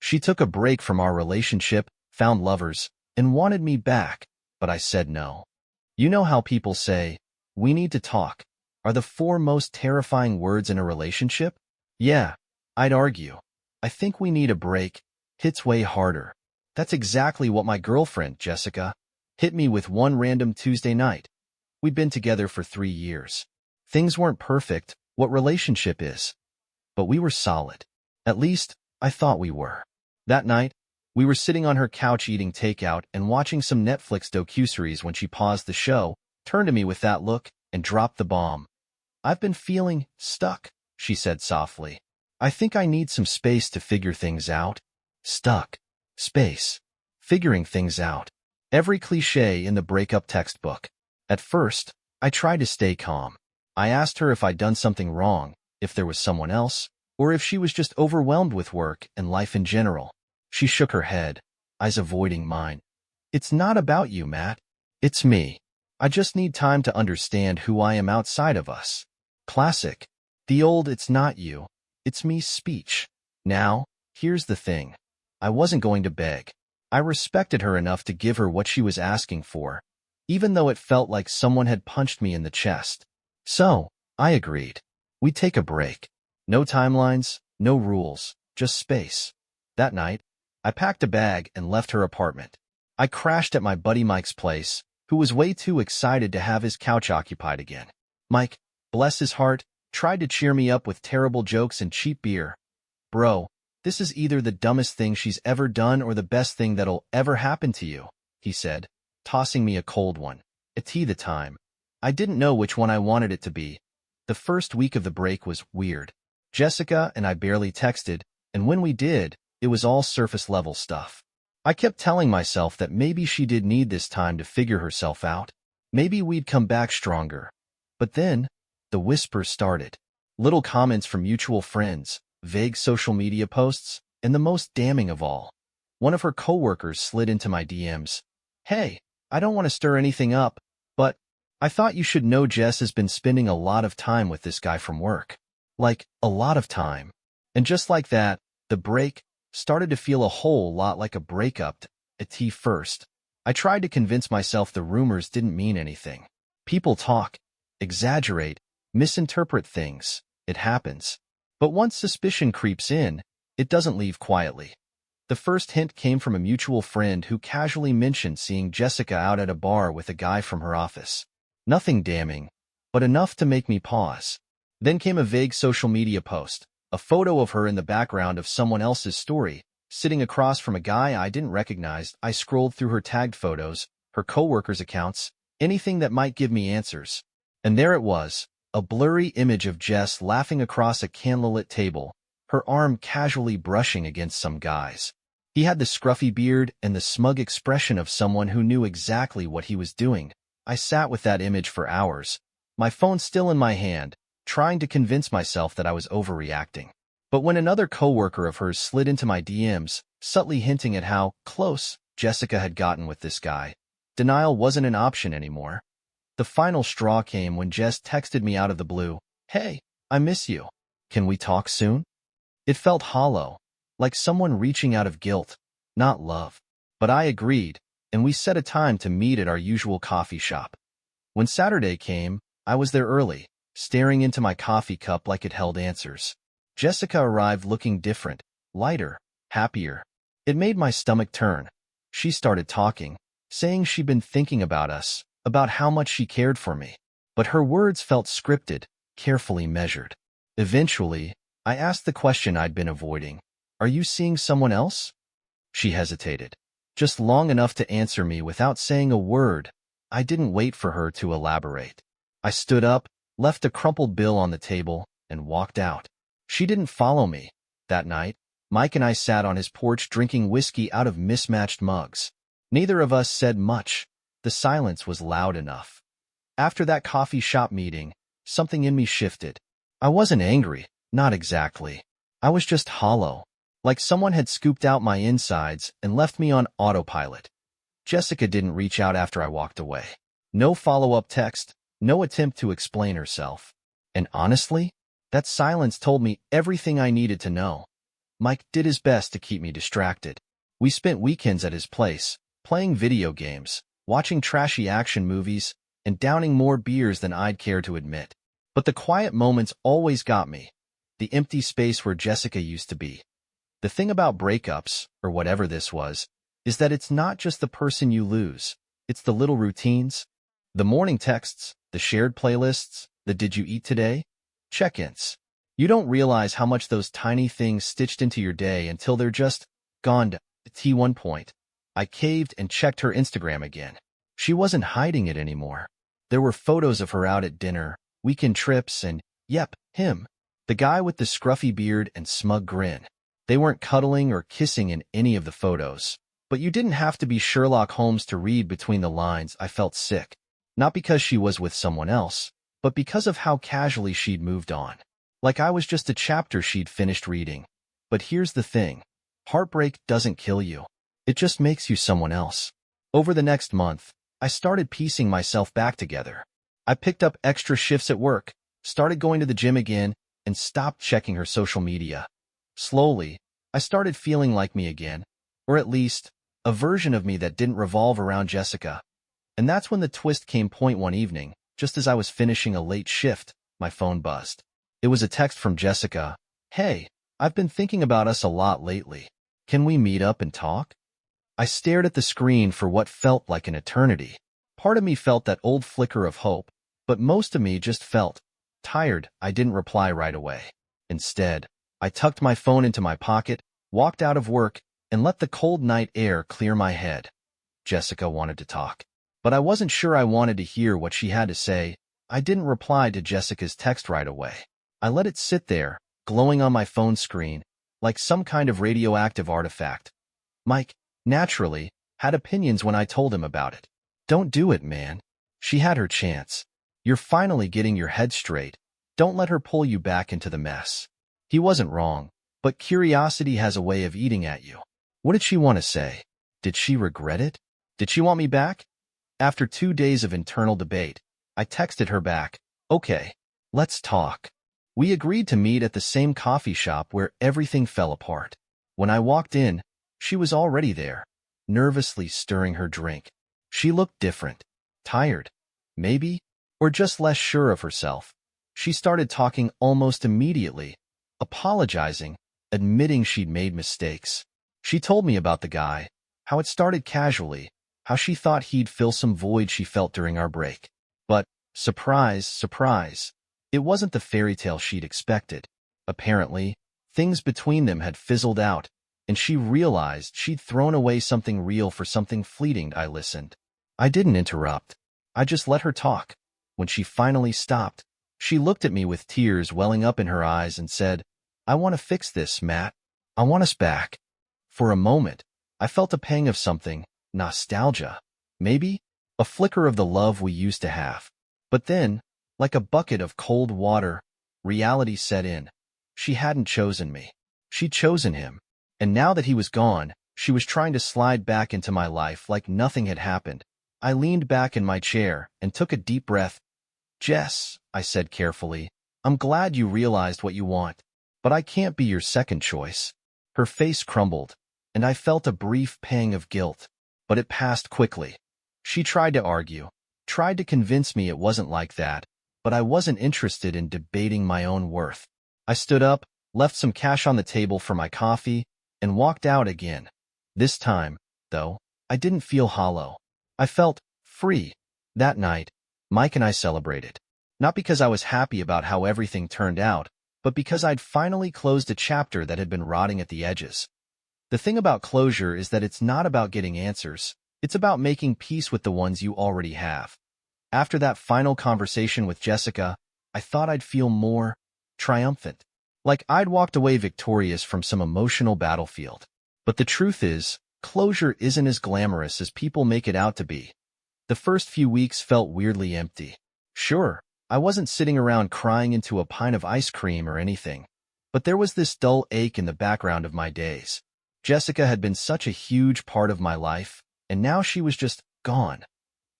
She took a break from our relationship, found lovers, and wanted me back, but I said no. You know how people say, "We need to talk," are the four most terrifying words in a relationship? Yeah, I'd argue. I think we need a break. Hits way harder. That's exactly what my girlfriend, Jessica, hit me with one random Tuesday night. We'd been together for 3 years. Things weren't perfect, what relationship is. But we were solid. At least, I thought we were. That night, we were sitting on her couch eating takeout and watching some Netflix docuseries when she paused the show, turned to me with that look, and dropped the bomb. "I've been feeling stuck," she said softly. "I think I need some space to figure things out." Stuck. Space. Figuring things out. Every cliché in the breakup textbook. At first, I tried to stay calm. I asked her if I'd done something wrong, if there was someone else, or if she was just overwhelmed with work and life in general. She shook her head, eyes avoiding mine. "It's not about you, Matt. It's me. I just need time to understand who I am outside of us." Classic. The old "it's not you, it's me" speech. Now, here's the thing. I wasn't going to beg. I respected her enough to give her what she was asking for, even though it felt like someone had punched me in the chest. So, I agreed. We'd take a break. No timelines, no rules, just space. That night, I packed a bag and left her apartment. I crashed at my buddy Mike's place, who was way too excited to have his couch occupied again. Mike, bless his heart, tried to cheer me up with terrible jokes and cheap beer. "Bro, this is either the dumbest thing she's ever done or the best thing that'll ever happen to you," he said, tossing me a cold one. At tea the time. I didn't know which one I wanted it to be. The first week of the break was weird. Jessica and I barely texted, and when we did, it was all surface-level stuff. I kept telling myself that maybe she did need this time to figure herself out. Maybe we'd come back stronger. But then, the whispers started. Little comments from mutual friends, vague social media posts, and the most damning of all. One of her coworkers slid into my DMs. "Hey, I don't want to stir anything up, but I thought you should know Jess has been spending a lot of time with this guy from work." Like, a lot of time. And just like that, the break started to feel a whole lot like a breakup. At tea first, I tried to convince myself the rumors didn't mean anything. People talk, exaggerate, misinterpret things. It happens. But once suspicion creeps in, it doesn't leave quietly. The first hint came from a mutual friend who casually mentioned seeing Jessica out at a bar with a guy from her office. Nothing damning, but enough to make me pause. Then came a vague social media post, a photo of her in the background of someone else's story, sitting across from a guy I didn't recognize. I scrolled through her tagged photos, her coworkers' accounts, anything that might give me answers. And there it was, a blurry image of Jess laughing across a candlelit table, her arm casually brushing against some guy's. He had the scruffy beard and the smug expression of someone who knew exactly what he was doing. I sat with that image for hours, my phone still in my hand, trying to convince myself that I was overreacting. But when another coworker of hers slid into my DMs, subtly hinting at how close Jessica had gotten with this guy, denial wasn't an option anymore. The final straw came when Jess texted me out of the blue, "Hey, I miss you. Can we talk soon?" It felt hollow, like someone reaching out of guilt, not love. But I agreed, and we set a time to meet at our usual coffee shop. When Saturday came, I was there early, staring into my coffee cup like it held answers. Jessica arrived looking different, lighter, happier. It made my stomach turn. She started talking, saying she'd been thinking about us, about how much she cared for me. But her words felt scripted, carefully measured. Eventually, I asked the question I'd been avoiding. "Are you seeing someone else?" She hesitated, just long enough to answer me without saying a word. I didn't wait for her to elaborate. I stood up, left a crumpled bill on the table, and walked out. She didn't follow me. That night, Mike and I sat on his porch drinking whiskey out of mismatched mugs. Neither of us said much. The silence was loud enough. After that coffee shop meeting, something in me shifted. I wasn't angry, not exactly. I was just hollow, like someone had scooped out my insides and left me on autopilot. Jessica didn't reach out after I walked away. No follow-up text, no attempt to explain herself. And honestly, that silence told me everything I needed to know. Mike did his best to keep me distracted. We spent weekends at his place, playing video games, watching trashy action movies, and downing more beers than I'd care to admit. But the quiet moments always got me. The empty space where Jessica used to be. The thing about breakups, or whatever this was, is that it's not just the person you lose. It's the little routines, the morning texts, the shared playlists, the did you eat today? Check-ins. You don't realize how much those tiny things stitched into your day until they're just gone. At one point, I caved and checked her Instagram again. She wasn't hiding it anymore. There were photos of her out at dinner, weekend trips, and, yep, him. The guy with the scruffy beard and smug grin. They weren't cuddling or kissing in any of the photos. But you didn't have to be Sherlock Holmes to read between the lines. I felt sick. Not because she was with someone else, but because of how casually she'd moved on. Like I was just a chapter she'd finished reading. But here's the thing. Heartbreak doesn't kill you. It just makes you someone else. Over the next month, I started piecing myself back together. I picked up extra shifts at work, started going to the gym again, and stopped checking her social media. Slowly, I started feeling like me again, or at least, a version of me that didn't revolve around Jessica. And that's when the twist came. One evening, just as I was finishing a late shift, my phone buzzed. It was a text from Jessica. Hey, I've been thinking about us a lot lately. Can we meet up and talk? I stared at the screen for what felt like an eternity. Part of me felt that old flicker of hope, but most of me just felt tired. I didn't reply right away. Instead, I tucked my phone into my pocket, walked out of work, and let the cold night air clear my head. Jessica wanted to talk, but I wasn't sure I wanted to hear what she had to say. I didn't reply to Jessica's text right away. I let it sit there, glowing on my phone screen, like some kind of radioactive artifact. Mike, naturally, had opinions when I told him about it. Don't do it, man. She had her chance. You're finally getting your head straight. Don't let her pull you back into the mess. He wasn't wrong, but curiosity has a way of eating at you. What did she want to say? Did she regret it? Did she want me back? After 2 days of internal debate, I texted her back, okay, let's talk. We agreed to meet at the same coffee shop where everything fell apart. When I walked in, she was already there, nervously stirring her drink. She looked different, tired, maybe, or just less sure of herself. She started talking almost immediately, apologizing, admitting she'd made mistakes. She told me about the guy, how it started casually, how she thought he'd fill some void she felt during our break. But, surprise, surprise, it wasn't the fairy tale she'd expected. Apparently, things between them had fizzled out, and she realized she'd thrown away something real for something fleeting. I listened. I didn't interrupt. I just let her talk. When she finally stopped, she looked at me with tears welling up in her eyes and said, I want to fix this, Matt. I want us back. For a moment, I felt a pang of something, nostalgia, maybe, a flicker of the love we used to have. But then, like a bucket of cold water, reality set in. She hadn't chosen me. She'd chosen him. And now that he was gone, she was trying to slide back into my life like nothing had happened. I leaned back in my chair and took a deep breath. Jess, I said carefully, I'm glad you realized what you want, but I can't be your second choice. Her face crumbled, and I felt a brief pang of guilt, but it passed quickly. She tried to argue, tried to convince me it wasn't like that, but I wasn't interested in debating my own worth. I stood up, left some cash on the table for my coffee, and walked out again. This time, though, I didn't feel hollow. I felt free. That night, Mike and I celebrated. Not because I was happy about how everything turned out, but because I'd finally closed a chapter that had been rotting at the edges. The thing about closure is that it's not about getting answers. It's about making peace with the ones you already have. After that final conversation with Jessica, I thought I'd feel more triumphant. Like I'd walked away victorious from some emotional battlefield. But the truth is, closure isn't as glamorous as people make it out to be. The first few weeks felt weirdly empty. Sure, I wasn't sitting around crying into a pint of ice cream or anything, but there was this dull ache in the background of my days. Jessica had been such a huge part of my life, and now she was just gone.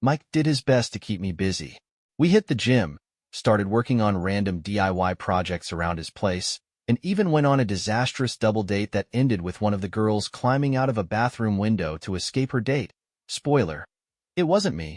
Mike did his best to keep me busy. We hit the gym, started working on random DIY projects around his place, and even went on a disastrous double date that ended with one of the girls climbing out of a bathroom window to escape her date. Spoiler, it wasn't me.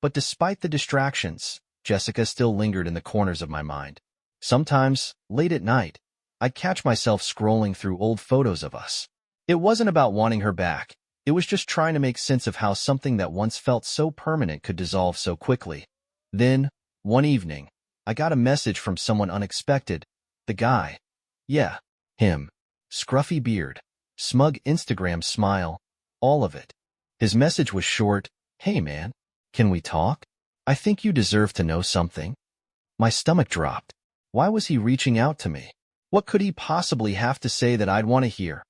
But despite the distractions, Jessica still lingered in the corners of my mind. Sometimes, late at night, I'd catch myself scrolling through old photos of us. It wasn't about wanting her back. It was just trying to make sense of how something that once felt so permanent could dissolve so quickly. Then, one evening, I got a message from someone unexpected. The guy. Yeah, him. Scruffy beard. Smug Instagram smile. All of it. His message was short. Hey man, can we talk? I think you deserve to know something. My stomach dropped. Why was he reaching out to me? What could he possibly have to say that I'd want to hear?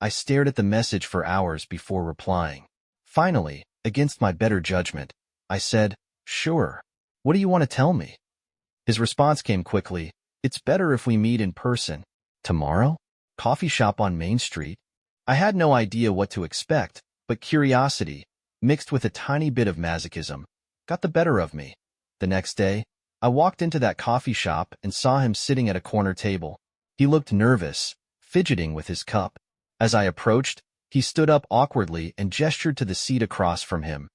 I stared at the message for hours before replying. Finally, against my better judgment, I said, sure. What do you want to tell me? His response came quickly. It's better if we meet in person. Tomorrow? Coffee shop on Main Street? I had no idea what to expect, but curiosity, mixed with a tiny bit of masochism, got the better of me. The next day, I walked into that coffee shop and saw him sitting at a corner table. He looked nervous, fidgeting with his cup. As I approached, he stood up awkwardly and gestured to the seat across from him.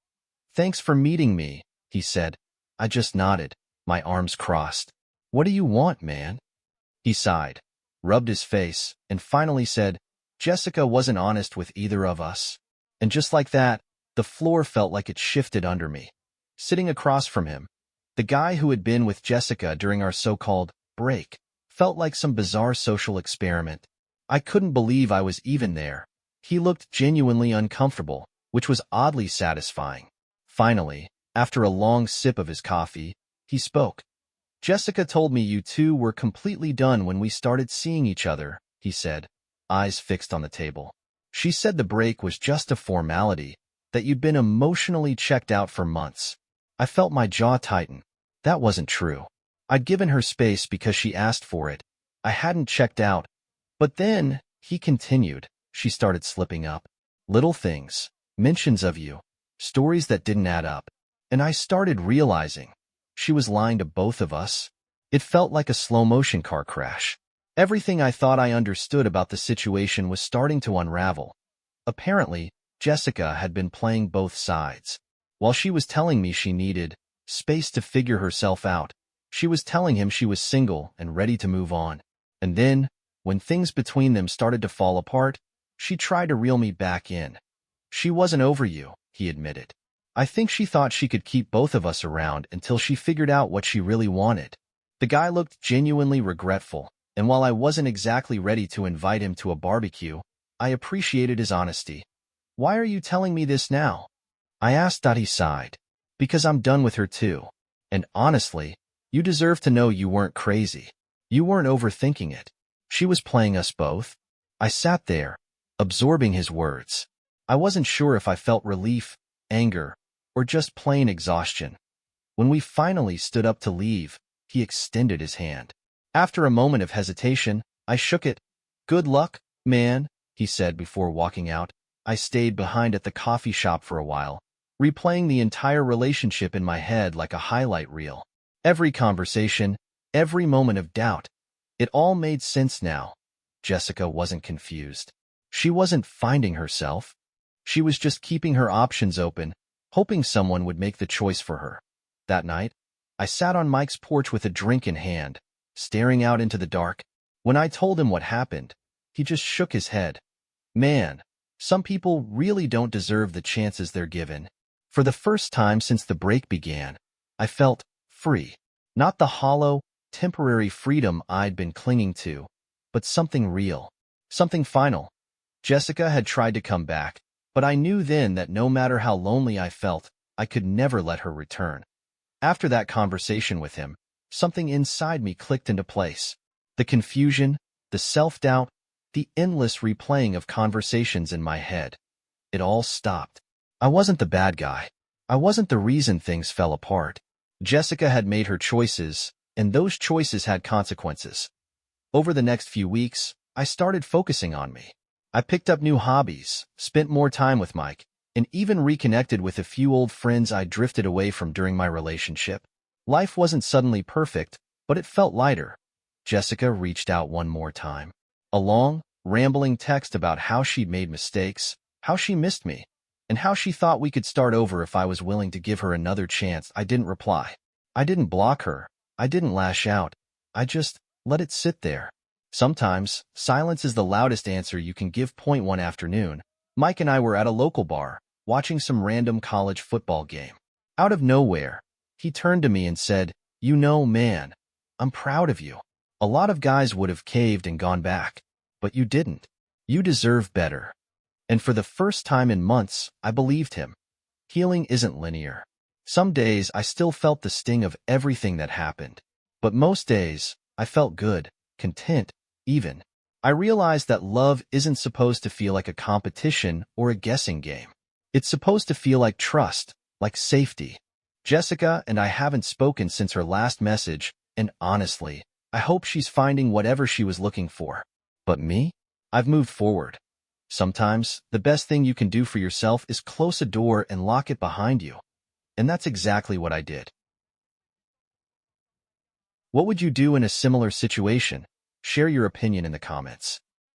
Thanks for meeting me, he said. I just nodded, my arms crossed. What do you want, man? He sighed, rubbed his face, and finally said, Jessica wasn't honest with either of us. And just like that, the floor felt like it shifted under me. Sitting across from him, the guy who had been with Jessica during our so-called break felt like some bizarre social experiment. I couldn't believe I was even there. He looked genuinely uncomfortable, which was oddly satisfying. Finally, after a long sip of his coffee, he spoke. Jessica told me you two were completely done when we started seeing each other, he said, eyes fixed on the table. She said the break was just a formality, that you'd been emotionally checked out for months. I felt my jaw tighten. That wasn't true. I'd given her space because she asked for it. I hadn't checked out. But then, he continued, she started slipping up. Little things, mentions of you, stories that didn't add up. And I started realizing she was lying to both of us. It felt like a slow-motion car crash. Everything I thought I understood about the situation was starting to unravel. Apparently, Jessica had been playing both sides. While she was telling me she needed space to figure herself out, she was telling him she was single and ready to move on. And then, when things between them started to fall apart, she tried to reel me back in. She wasn't over you, he admitted. I think she thought she could keep both of us around until she figured out what she really wanted. The guy looked genuinely regretful, and while I wasn't exactly ready to invite him to a barbecue, I appreciated his honesty. Why are you telling me this now? I asked. He sighed. Because I'm done with her too. And honestly, you deserve to know you weren't crazy. You weren't overthinking it. She was playing us both. I sat there, absorbing his words. I wasn't sure if I felt relief, anger, or just plain exhaustion. When we finally stood up to leave, he extended his hand. After a moment of hesitation, I shook it. Good luck, man, he said before walking out. I stayed behind at the coffee shop for a while, replaying the entire relationship in my head like a highlight reel. Every conversation, every moment of doubt. It all made sense now. Jessica wasn't confused. She wasn't finding herself. She was just keeping her options open, hoping someone would make the choice for her. That night, I sat on Mike's porch with a drink in hand, staring out into the dark. When I told him what happened, he just shook his head. Man, some people really don't deserve the chances they're given. For the first time since the break began, I felt free. Not the hollow, temporary freedom I'd been clinging to, but something real, something final. Jessica had tried to come back, but I knew then that no matter how lonely I felt, I could never let her return. After that conversation with him, something inside me clicked into place. The confusion, the self-doubt, the endless replaying of conversations in my head. It all stopped. I wasn't the bad guy. I wasn't the reason things fell apart. Jessica had made her choices, and those choices had consequences. Over the next few weeks, I started focusing on me. I picked up new hobbies, spent more time with Mike, and even reconnected with a few old friends I drifted away from during my relationship. Life wasn't suddenly perfect, but it felt lighter. Jessica reached out one more time. A long, rambling text about how she'd made mistakes, how she missed me, and how she thought we could start over if I was willing to give her another chance. I didn't reply. I didn't block her. I didn't lash out. I just let it sit there. Sometimes, silence is the loudest answer you can give. One afternoon, Mike and I were at a local bar, watching some random college football game. Out of nowhere, he turned to me and said, "You know, man, I'm proud of you. A lot of guys would have caved and gone back, but you didn't. You deserve better." And for the first time in months, I believed him. Healing isn't linear. Some days I still felt the sting of everything that happened. But most days, I felt good, content, even. I realized that love isn't supposed to feel like a competition or a guessing game. It's supposed to feel like trust, like safety. Jessica and I haven't spoken since her last message, and honestly, I hope she's finding whatever she was looking for. But me? I've moved forward. Sometimes, the best thing you can do for yourself is close a door and lock it behind you. And that's exactly what I did. What would you do in a similar situation? Share your opinion in the comments.